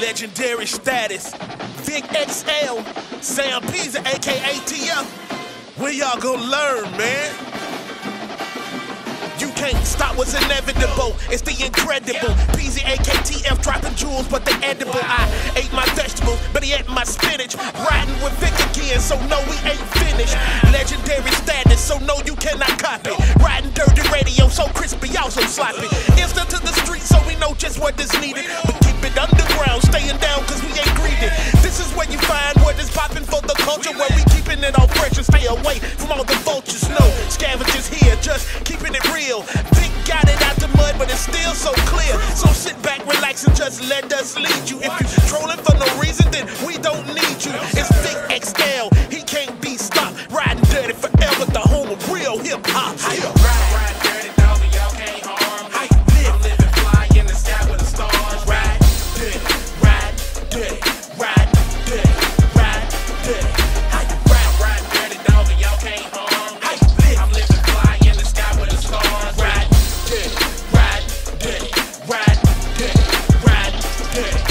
Legendary status. Vic XL. Sam Pisa, aka TF. Where y'all gonna learn, man? You can't stop what's inevitable. It's the incredible. PZ AKTF dropping jewels, but they edible. I ate my vegetables, but he ate my spinach. Riding with Vic again, so no, we ain't finished. Legendary status, so no, you cannot copy. Riding dirty radio, so crispy, also sloppy. Instant to the street, so we know just what is needed. But keep it underground, staying down, cause we ain't greedy. This is where you find what is popping for the culture, where we keeping it all fresh and stay away from all the vultures. No scavengers here, just keeping it real. Vic got it out the mud, but it's still so clear. So sit back, relax, and just let us lead you. If you trolling for no reason, then we don't need you. It's Vic XL, he can't be stopped. Riding dirty forever, the home of real hip hop. Ride dirty, dog, and y'all can't harm. How you live? I'm living fly in the sky with the stars. Ride dirty, ride dirty, ride dirty, ride dirty. How you ride dirty, dog, and y'all can't harm. How you live? I'm living fly in the sky with the stars. Ride dirty, ride dirty, ride dirty, ride dirty.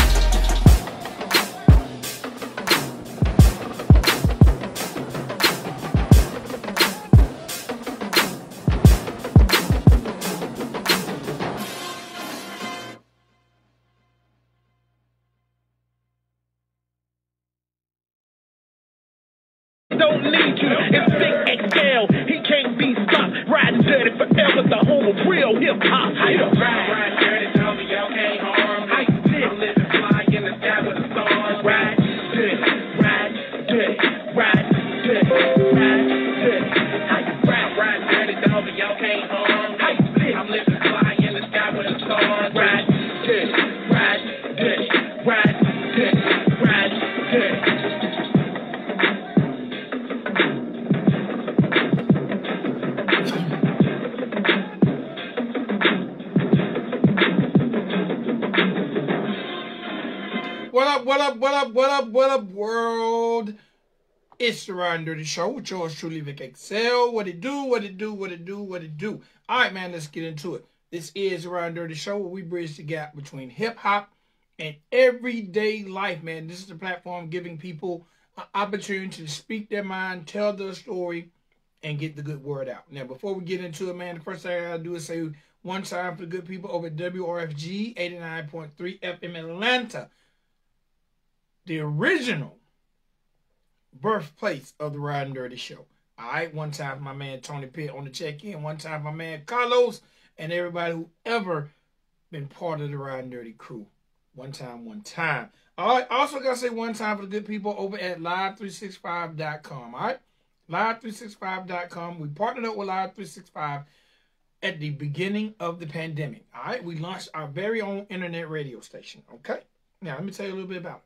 Don't need you, it's Vic XL, he can't be stopped. Riding dirty forever, the home of real hip hop. Ride dirty, tell me y'all can't harm. How you live? I'm living fly in the sky with the stars. Ride dirty, ride dirty, ride dirty, ride dirty. How you ride dirty, dog, and y'all can't harm. How you live? I'm living fly in the sky with the stars. Ride dirty, ride dirty, ride dirty, ride dirty. What up, world? It's the Ride and Dirty Show with yours truly, Vic XL. What it do? All right, man, let's get into it. This is the Ride and Dirty Show where we bridge the gap between hip-hop and everyday life, man. This is the platform giving people an opportunity to speak their mind, tell their story, and get the good word out. Now, before we get into it, man, the first thing I gotta do is say one time for the good people over at WRFG 89.3 FM Atlanta, the original birthplace of the Ride and Dirty Show. All right, one time for my man Tony Pitt on the check-in, one time for my man Carlos, and everybody who ever been part of the Ride and Dirty crew. One time. All right, also got to say one time for the good people over at live365.com. All right, live365.com. We partnered up with Live365 at the beginning of the pandemic. All right, we launched our very own internet radio station. Okay, now let me tell you a little bit about it.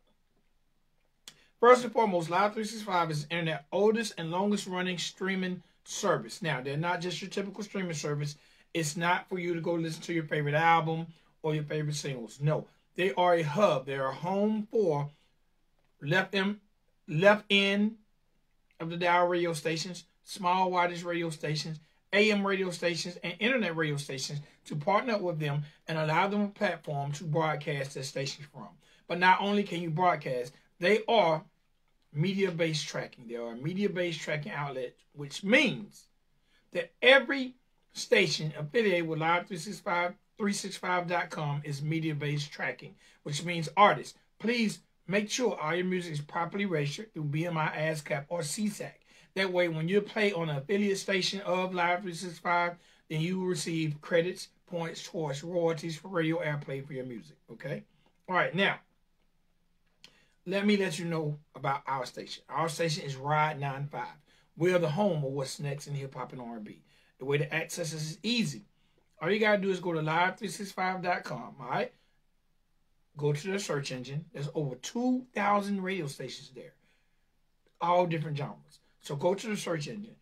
First and foremost, Live365 is the internet's oldest and longest running streaming service. Now, they're not just your typical streaming service. It's not for you to go listen to your favorite album or your favorite singles. No, they are a hub. They're a home for left end of the dial radio stations, small wattage radio stations, AM radio stations, and internet radio stations to partner up with them and allow them a platform to broadcast their stations from. But not only can you broadcast, they are media-based tracking. They are a media-based tracking outlet, which means that every station affiliated with Live365.com is media-based tracking, which means artists, please make sure all your music is properly registered through BMI, ASCAP, or CSAC. That way, when you play on an affiliate station of Live365, then you will receive credits, points towards royalties for radio airplay for your music, okay? All right, now, let me let you know about our station. Our station is Ride 95. We are the home of what's next in hip-hop and R&B. The way to access us is easy. All you got to do is go to live365.com, all right? Go to the search engine. There's over 2,000 radio stations there, all different genres. So go to the search engine.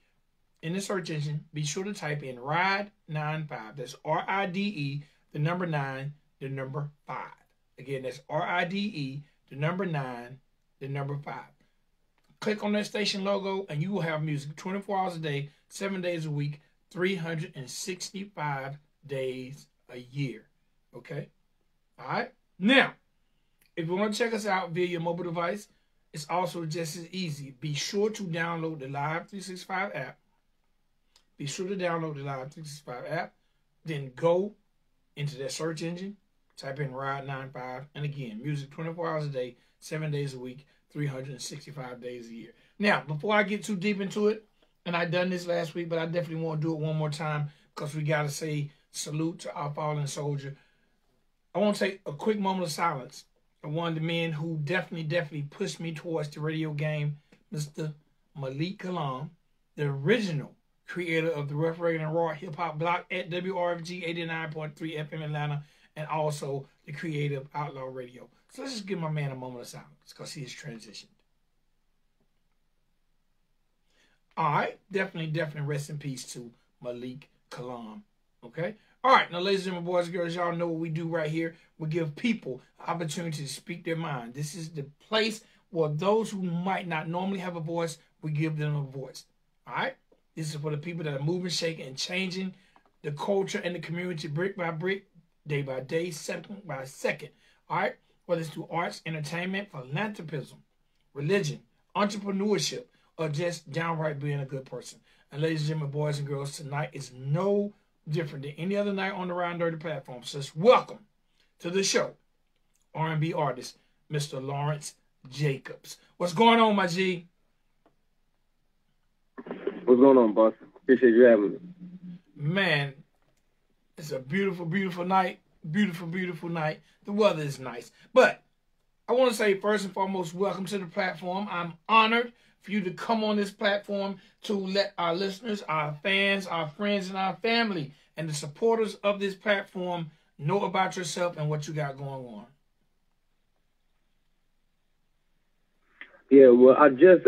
In the search engine, be sure to type in Ride 95. That's R-I-D-E, the number 9, the number 5. Again, that's R-I-D-E, the number 9, the number 5. Click on that station logo and you will have music 24 hours a day, 7 days a week, 365 days a year. Okay? All right? Now, if you you want to check us out via your mobile device, it's also just as easy. Be sure to download the Live 365 app. Be sure to download the Live 365 app. Then go into that search engine, type in Ride 95, and again, music 24 hours a day, 7 days a week, 365 days a year. Now, before I get too deep into it, and I done this last week, but I definitely want to do it one more time because we got to say salute to our fallen soldier. I want to take a quick moment of silence for one of the men who definitely pushed me towards the radio game, Mr. Malik Kalam, the original creator of the Rough Reggae and Raw Hip Hop Block at WRFG 89.3 FM Atlanta, and also the creator of Outlaw Radio. So let's just give my man a moment of silence because he has transitioned. All right, definitely rest in peace to Malik Kalam. Okay? All right, now, ladies and gentlemen, boys and girls, y'all know what we do right here. We give people opportunity to speak their mind. This is the place where those who might not normally have a voice, we give them a voice. All right? This is for the people that are moving, shaking, and changing the culture and the community brick by brick, day by day, second by second. All right? Whether it's through arts, entertainment, philanthropism, religion, entrepreneurship, or just downright being a good person. And ladies and gentlemen, boys and girls, tonight is no different than any other night on the Round Dirty platform. So welcome to the show, R&B artist, Mr. Lawrence Jacobs. What's going on, my G? What's going on, boss? Appreciate you having me. Man, it's a beautiful night. Beautiful night. The weather is nice. But I want to say, first and foremost, welcome to the platform. I'm honored for you to come on this platform to let our listeners, our fans, our friends, and our family, and the supporters of this platform know about yourself and what you got going on. Yeah, well, I just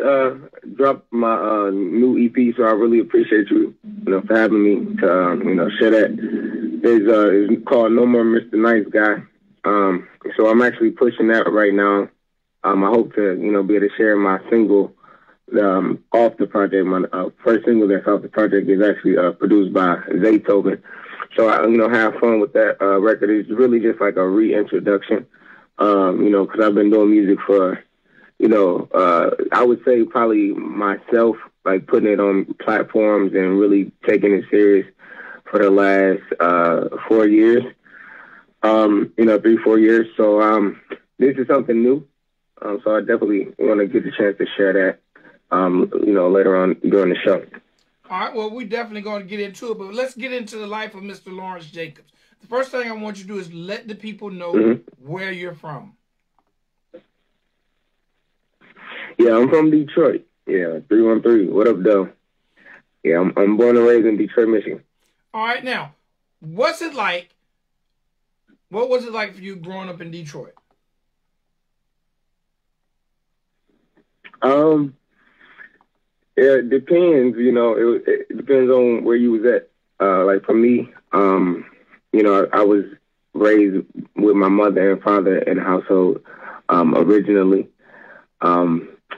dropped my new EP, so I really appreciate you, for having me to, share that. It's called No More Mr. Nice Guy. So I'm actually pushing that right now. I hope to, be able to share my single off the project. My first single that's off the project is actually produced by Zaytoven. So I, have fun with that record. It's really just like a reintroduction, because I've been doing music for, I would say probably myself, like putting it on platforms and really taking it serious for the last 4 years, 3-4 years. So this is something new. So I definitely want to get the chance to share that, later on during the show. All right, well, we're definitely going to get into it, but let's get into the life of Mr. Lawrence Jacobs. The first thing I want you to do is let the people know where you're from. Yeah, I'm from Detroit. Yeah, 313. What up, though? Yeah, I'm born and raised in Detroit, Michigan. All right, now, what was it like for you growing up in Detroit? It depends, it depends on where you was at. Like for me, I was raised with my mother and father in the household, originally.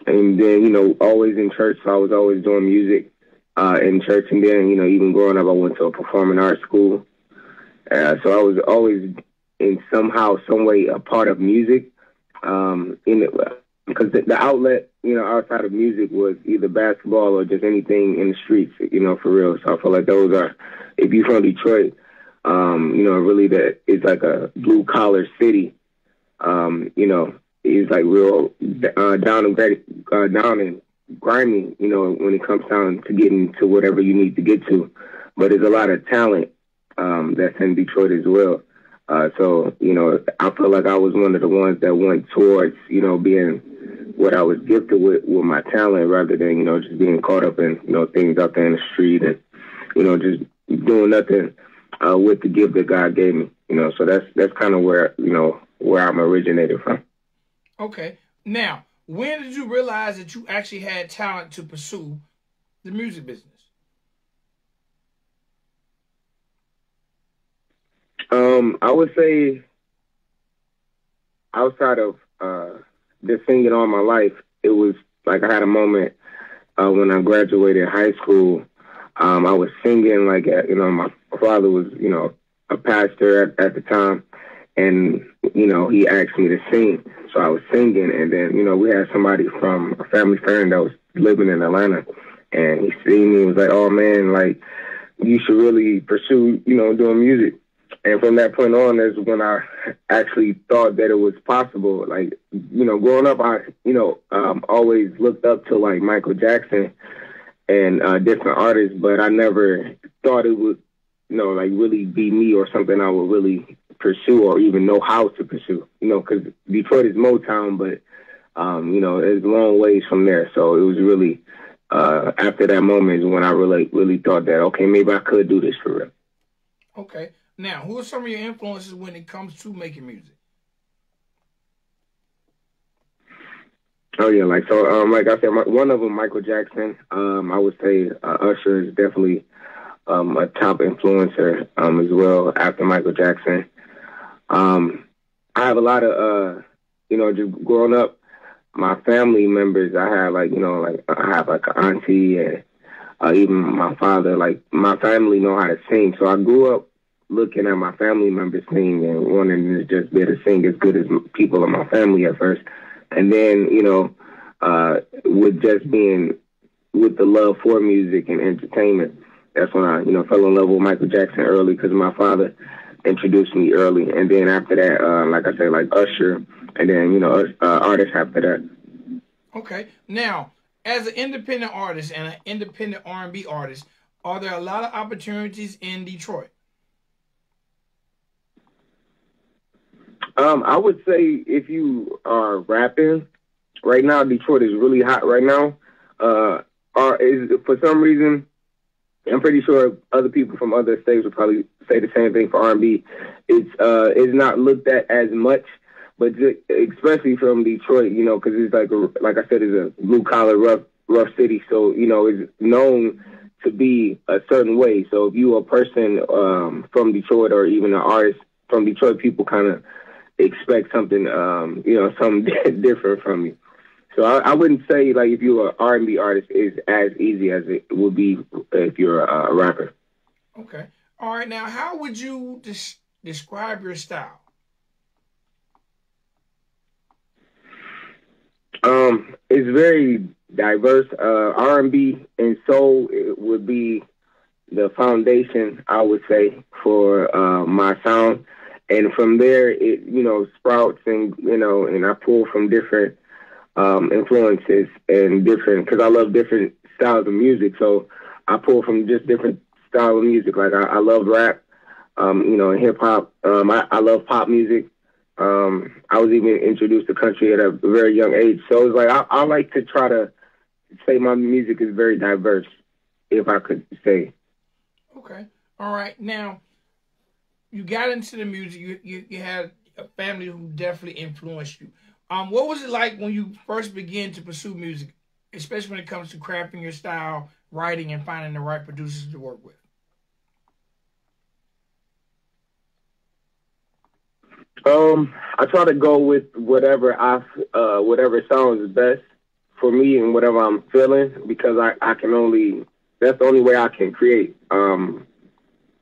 And then, always in church. So I was always doing music, in church. And then, even growing up, I went to a performing arts school. So I was always in somehow, some way a part of music, because the outlet, outside of music was either basketball or just anything in the streets, for real. So I feel like those are, if you're from Detroit, really that it's like a blue collar city, it's like real down and grimy, when it comes down to getting to whatever you need to get to. But there's a lot of talent that's in Detroit as well. So, I feel like I was one of the ones that went towards, being what I was gifted with my talent rather than, just being caught up in, things out there in the street and, just doing nothing with the gift that God gave me, So that's kind of where, where I'm originated from. Okay. Now, when did you realize that you actually had talent to pursue the music business? I would say outside of just singing all my life, it was like I had a moment when I graduated high school. I was singing like, my father was, a pastor at the time, and, he asked me to sing. So I was singing, and then, you know, we had somebody from a family friend that was living in Atlanta, and he seen me and was like, oh, man, like, you should really pursue, you know, doing music. And from that point on is when I actually thought that it was possible. Like, you know, growing up, I, you know, always looked up to, like, Michael Jackson and different artists, but I never thought it would, you know, like, really be me or something I would really pursue or even know how to pursue, you know, because Detroit is Motown, but, you know, it's a long ways from there. So it was really, after that moment is when I really thought that, okay, maybe I could do this for real. Okay. Now, who are some of your influences when it comes to making music? Oh, yeah, like, so, like I said, one of them, Michael Jackson, I would say Usher is definitely a top influencer as well after Michael Jackson. I have a lot of, you know, just growing up, my family members, I have, like, you know, like, I have, like, an auntie and even my father, like, my family know how to sing. So I grew up looking at my family members sing and wanting to just be able to sing as good as people in my family at first. And then, you know, with just being with the love for music and entertainment, that's when I, you know, fell in love with Michael Jackson early because my father introduced me early. And then after that, like I said, like Usher, and then, you know, artists after that. Okay. Now, as an independent artist and an independent R&B artist, are there a lot of opportunities in Detroit? I would say if you are rapping right now, Detroit is really hot right now. For some reason, I'm pretty sure other people from other states would probably say the same thing for R&B. It's not looked at as much, but especially from Detroit, you know, because it's like I said, it's a blue collar rough city, so you know it's known to be a certain way. So if you are a person from Detroit or even an artist from Detroit, people kind of expect something, you know, something different from you. So I wouldn't say, like, if you're an R&B artist, is as easy as it would be if you're a rapper. Okay. All right. Now, how would you describe your style? It's very diverse. R&B and soul would be the foundation, I would say, for my sound. And from there, it, you know, sprouts and, you know, and I pull from different influences and different, because I love different styles of music. So I pull from just different style of music. Like I love rap, you know, and hip hop. I love pop music. I was even introduced to country at a very young age. So it's like I like to try to say my music is very diverse, if I could say. Okay. All right. Now, you got into the music. You had a family who definitely influenced you. What was it like when you first began to pursue music, especially when it comes to crafting your style, writing, and finding the right producers to work with? I try to go with whatever sounds best for me and whatever I'm feeling, because I can only, that's the only way I can create.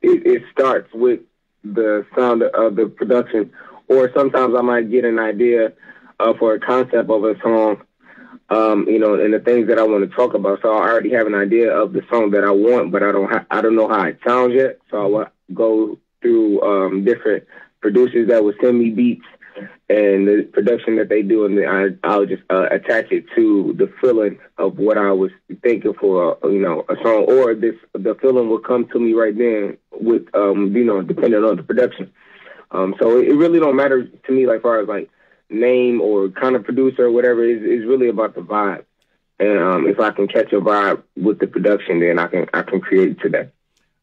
It starts with the sound of the production, or sometimes I might get an idea for a concept of a song, you know, and the things that I want to talk about. So I already have an idea of the song that I want, but I don't know how it sounds yet. So I will go through different producers that will send me beats and the production that they do, and I'll just attach it to the feeling of what I was thinking for, you know, a song, or the feeling will come to me right then with, you know, depending on the production. So it really don't matter to me, like, far as like name or kind of producer or whatever. It's really about the vibe, and if I can catch a vibe with the production, then I can create to that.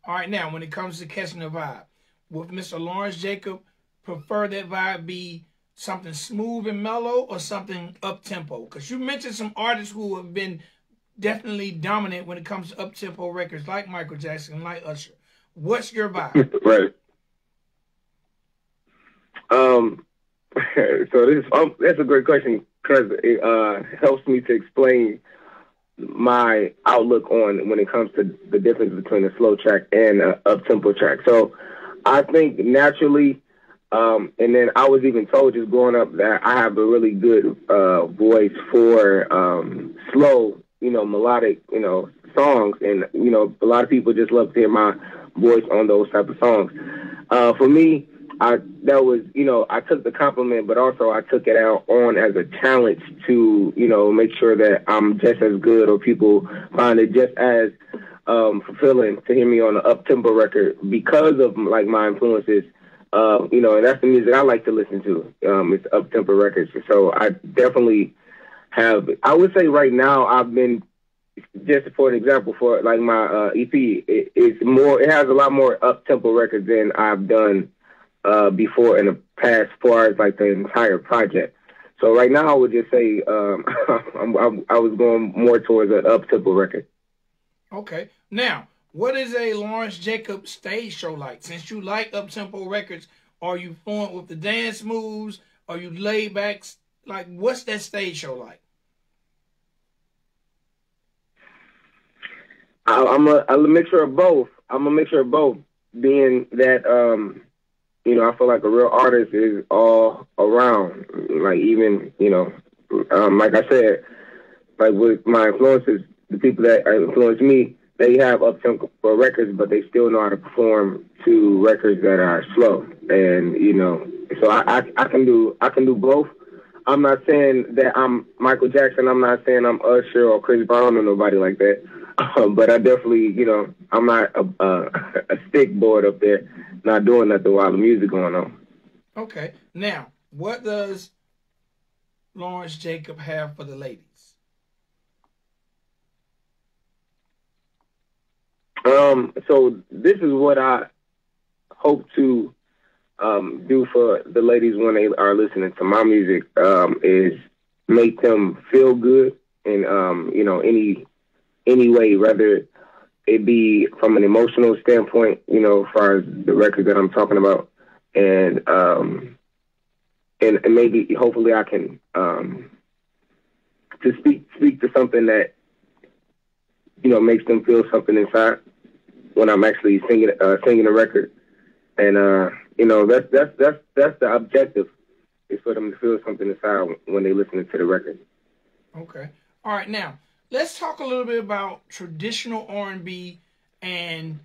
All right, now when it comes to catching a vibe, would Mr. Lawrence Jacob prefer that vibe be something smooth and mellow or something up-tempo? Because you mentioned some artists who have been definitely dominant when it comes to up-tempo records, like Michael Jackson, like Usher. What's your vibe? Right. So that's a great question, because it helps me to explain my outlook on when it comes to the difference between a slow track and an up-tempo track. So I think naturally And then I was even told just growing up that I have a really good voice for slow, melodic, songs. And, a lot of people just love to hear my voice on those type of songs. For me, I took the compliment, but also I took it out on as a challenge to, make sure that I'm just as good or people find it just as fulfilling to hear me on an up-tempo record because of like my influences. And that's the music I like to listen to. It's up-tempo records. So I definitely have, I would say right now I've been, just for an example, for like my EP, it has a lot more up-tempo records than I've done before in the past, as far as like the entire project. So right now I would just say I was going more towards an up-tempo record. Okay. Now, what is a Lawrence Jacobs stage show like? Since you like up-tempo records, are you fluent with the dance moves? Are you laid back? Like, what's that stage show like? I'm a mixture of both. Being that, I feel like a real artist is all around. Like even, like I said, like with my influences, the people that influence me, they have up-tempo records, but they still know how to perform to records that are slow. And, so I can do both. I'm not saying that I'm Michael Jackson. I'm not saying I'm Usher or Chris Brown or nobody like that. But I definitely, I'm not a stick board up there, not doing nothing while the music going on. Okay. Now, what does Lawrence Jacob have for the ladies? So this is what I hope to do for the ladies when they are listening to my music, is make them feel good in any way, whether it be from an emotional standpoint, as far as the record that I'm talking about, and maybe hopefully I can to speak to something that makes them feel something inside when I'm actually singing a record, and that's the objective, is for them to feel something inside when they listen to the record. Okay, all right. Now let's talk a little bit about traditional R&B and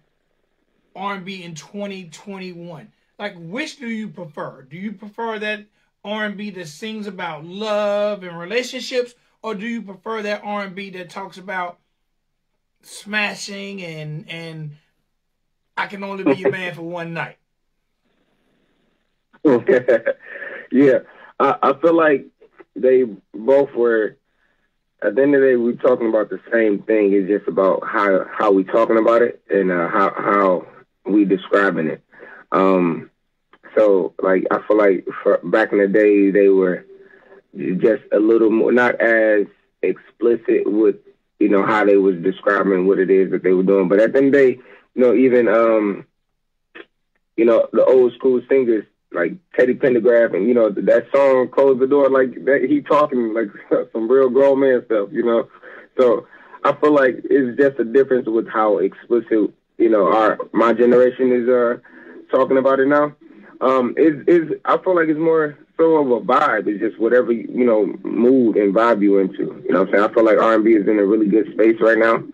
R&B in 2021. Like, which do you prefer? Do you prefer that R&B that sings about love and relationships, or do you prefer that R&B that talks about smashing and I can only be your man for one night? Yeah, I feel like they both were. At the end of the day, we're talking about the same thing. It's just about how we talking about it and how we describing it. So, like, I feel like back in the day, they were just a little more, not as explicit with, how they was describing what it is that they were doing. But at the end of the day, even, the old school singers, like Teddy Pendergrass, and that song "Close the Door," like that, he talking like some real grown man stuff, So I feel like it's just a difference with how explicit my generation is talking about it now. I feel like it's more so of a vibe. It's just whatever mood and vibe you into. You know what I'm saying? I feel like R&B is in a really good space right now.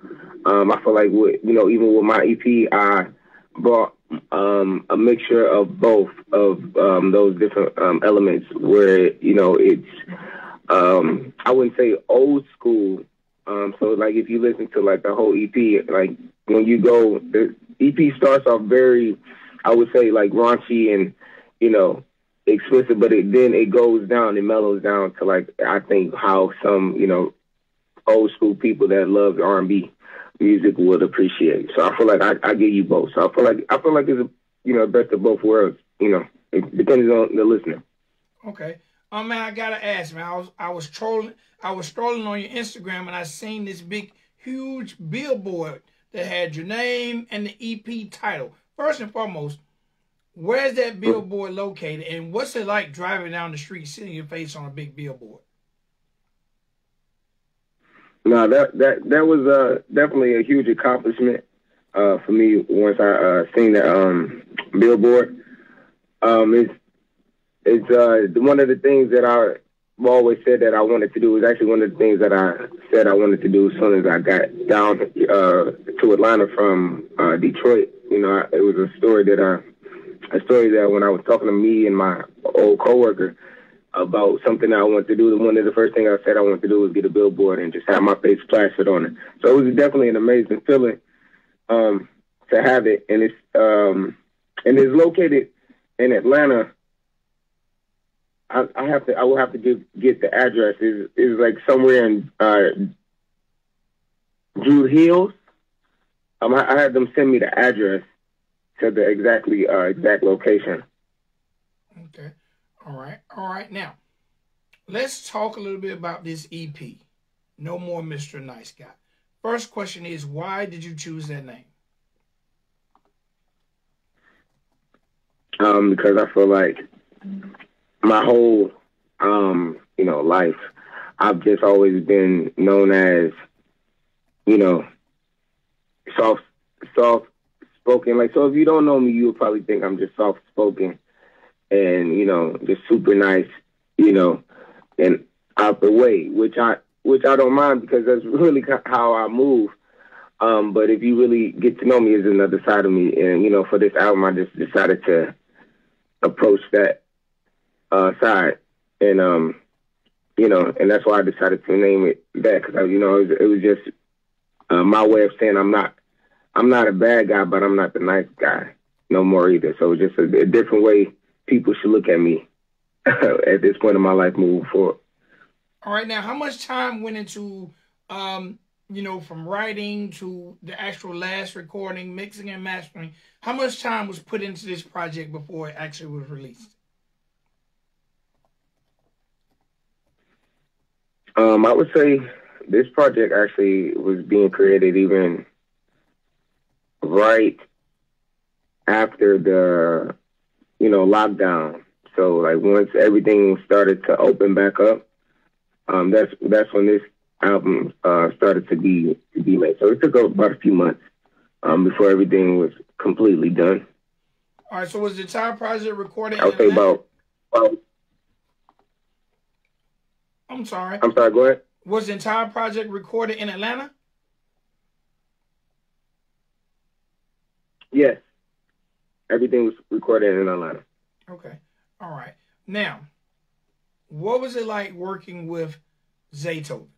I feel like even with my EP, I brought a mixture of both of those different elements where it's I wouldn't say old school. So like if you listen to like the whole EP, like when you go, the EP starts off very, I would say, like raunchy and explicit, but then it goes down, it mellows down to like I think how some old school people that love R&B music would appreciate. So I feel like I give you both. So I feel like it's best of both worlds. It depends on the listener. Okay. Man, I gotta ask, man. I was strolling on your Instagram and I seen this big, huge billboard that had your name and the EP title. First and foremost, where's that billboard located, and what's it like driving down the street, seeing your face on a big billboard? No, that was definitely a huge accomplishment for me once I seen that billboard. it's one of the things that I always said that I wanted to do. Is actually one of the things that I said I wanted to do as soon as I got down to Atlanta from Detroit. You know, it was a story that when I was talking to me and my old coworker about something that I wanted to do, one of the first things I said I wanted to do was get a billboard and just have my face plastered on it. So it was definitely an amazing feeling to have it, and it's located in Atlanta. I will have to get the address. Is like somewhere in Drew Hills. I had them send me the address to the exact location. Okay. All right. Now, let's talk a little bit about this EP. No More Mr. Nice Guy. First question is, why did you choose that name? Because I feel like my whole, life, I've just always been known as, soft spoken. Like, so if you don't know me, you'll probably think I'm just soft spoken and, just super nice, and out the way, which I don't mind because that's really how I move. But if you really get to know me, is another side of me. And, for this album, I just decided to approach that side. And, and that's why I decided to name it that, because, it was just my way of saying I'm not a bad guy, but I'm not the nice guy no more either. So it's just a different way people should look at me at this point in my life moving forward. All right. Now, how much time went into, from writing to the actual last recording, mixing and mastering? How much time was put into this project before it actually was released? I would say this project actually was being created even right after the, lockdown. So like once everything started to open back up, that's when this album started to be made. So it took about a few months before everything was completely done. All right. So was the entire project recorded? I'll say about. I'm sorry. Go ahead. Was the entire project recorded in Atlanta? Yes. Everything was recorded in Atlanta. Okay. All right. Now, what was it like working with Zaytoven?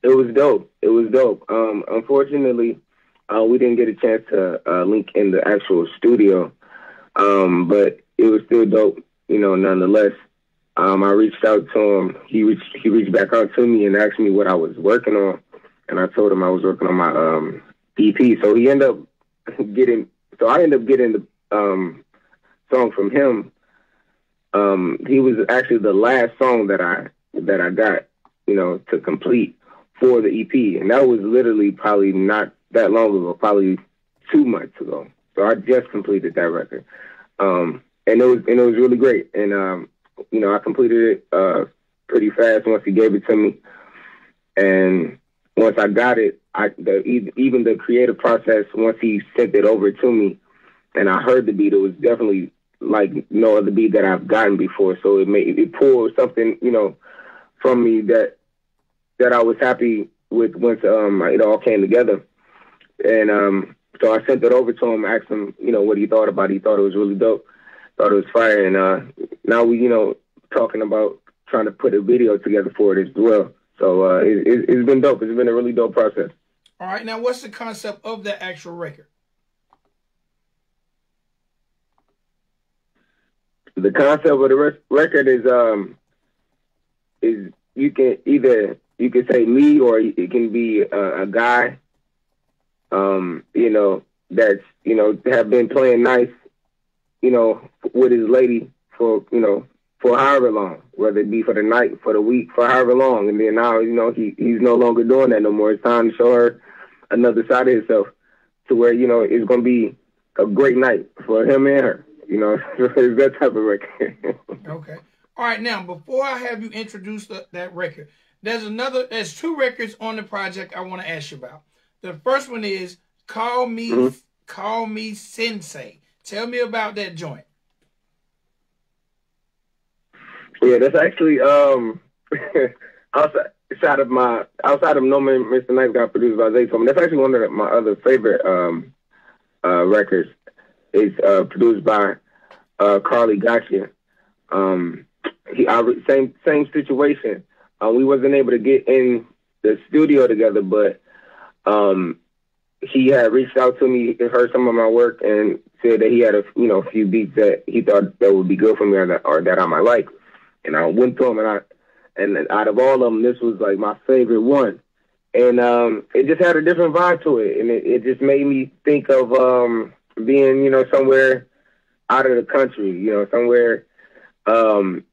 It was dope. Unfortunately, we didn't get a chance to link in the actual studio, but it was still dope, nonetheless. I reached out to him. He reached back out to me and asked me what I was working on, and I told him I was working on my EP. So I ended up getting the song from him. He was actually the last song that I got, to complete for the EP, and that was literally probably not that long ago, probably 2 months ago. So I just completed that record, and it was really great. And I completed it pretty fast once he gave it to me, and once I got it, even the creative process, once he sent it over to me, and I heard the beat, it was definitely like no other beat that I've gotten before. So it pulled something, from me that I was happy with once it all came together. And so I sent it over to him, asked him, what he thought about it. He thought it was really dope, thought it was fire. And now we, talking about trying to put a video together for it as well. So it's been dope. It's been a really dope process. All right. Now, what's the concept of the actual record? The concept of the record is you can say me, or it can be a guy, that's, have been playing nice, with his lady for however long, whether it be for the night, for the week, for however long. And then now, he's no longer doing that no more. It's time to show her another side of himself to where, it's going to be a great night for him and her. It's that type of record. Okay. All right. Now, before I have you introduce that record, there's 2 records on the project I want to ask you about. The first one is Call Me Sensei. Tell me about that joint. Yeah, that's actually outside of No Man Mr. Nice Guy produced by Zaytoven. That's actually one of my other favorite records. It's produced by Carly Gotcha. Same situation. We wasn't able to get in the studio together, but he had reached out to me, heard some of my work, and said that he had a few beats that he thought that would be good for me or that I might like. And I went to him, and out of all of them, this was like my favorite one. And it just had a different vibe to it, and it just made me think of being somewhere out of the country, somewhere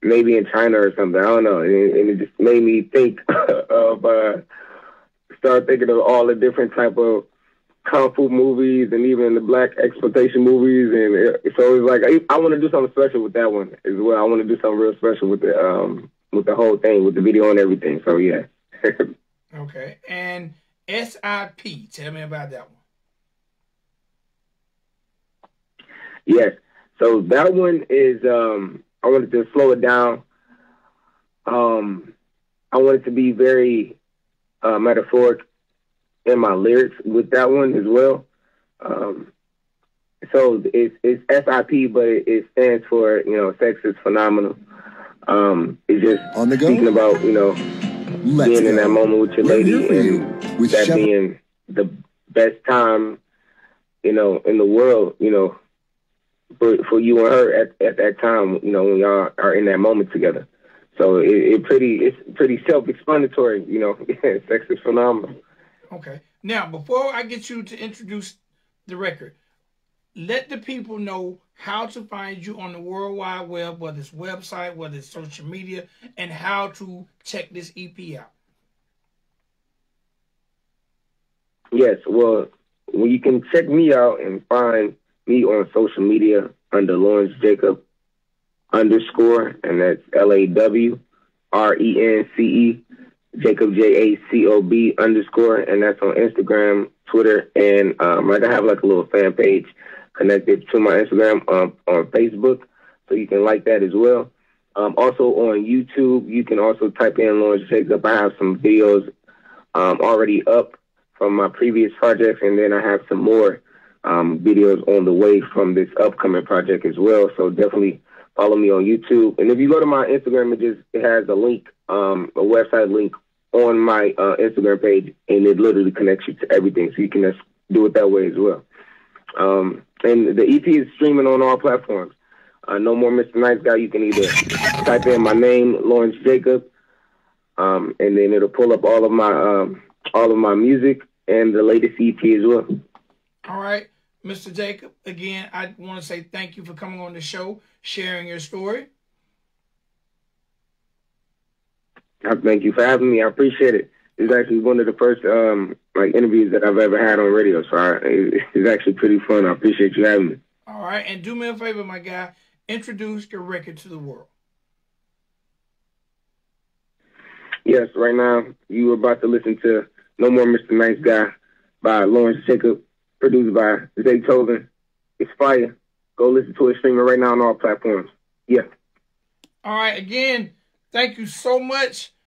maybe in China or something. I don't know. And it just made me think of start thinking of all the different type of kung fu movies and even the black exploitation movies. And so it was like I want to do something special with that one as well. I want to do something real special with the whole thing, with the video and everything. So yeah. Okay. And SIP, tell me about that one. Yes. So that one is I wanted to slow it down. I wanted to be very metaphoric in my lyrics with that one as well. So it's SIP, but it stands for, sex is phenomenal. It's just on the go? Speaking about, being in that moment with your lady and with that being the best time, in the world, for you and her at that time, when y'all are in that moment together. So it's pretty self-explanatory, sex is phenomenal. Okay. Now, before I get you to introduce the record, let the people know how to find you on the World Wide Web, whether it's website, whether it's social media, and how to check this EP out. Yes, well, you can check me out and find me on social media under Lawrence Jacob _, and that's LAWRENCE, Jacob JACOB _, and that's on Instagram, Twitter, and I have like a little fan page connected to my Instagram on Facebook, so you can like that as well. Also on YouTube, you can also type in Lawrence Jacob. I have some videos already up from my previous projects, and then I have some more videos on the way from this upcoming project as well. So definitely follow me on YouTube. And if you go to my Instagram, it has a link, a website link on my Instagram page, and it literally connects you to everything. So you can just do it that way as well. And the EP is streaming on all platforms. No More Mr. Nice Guy. You can either type in my name, Lawrence Jacob, and then it'll pull up all of my music and the latest EP as well. All right, Mr. Jacob, again, I want to say thank you for coming on the show, sharing your story. Thank you for having me. I appreciate it. It's actually one of the first interviews that I've ever had on radio, so it's actually pretty fun. I appreciate you having me. All right, and do me a favor, my guy. Introduce your record to the world. Yes, right now you are about to listen to No More Mr. Nice Guy by Lawrence Jacob, produced by Zaytoven. It's fire. Go listen to it streaming right now on all platforms. Yeah. All right, again, thank you so much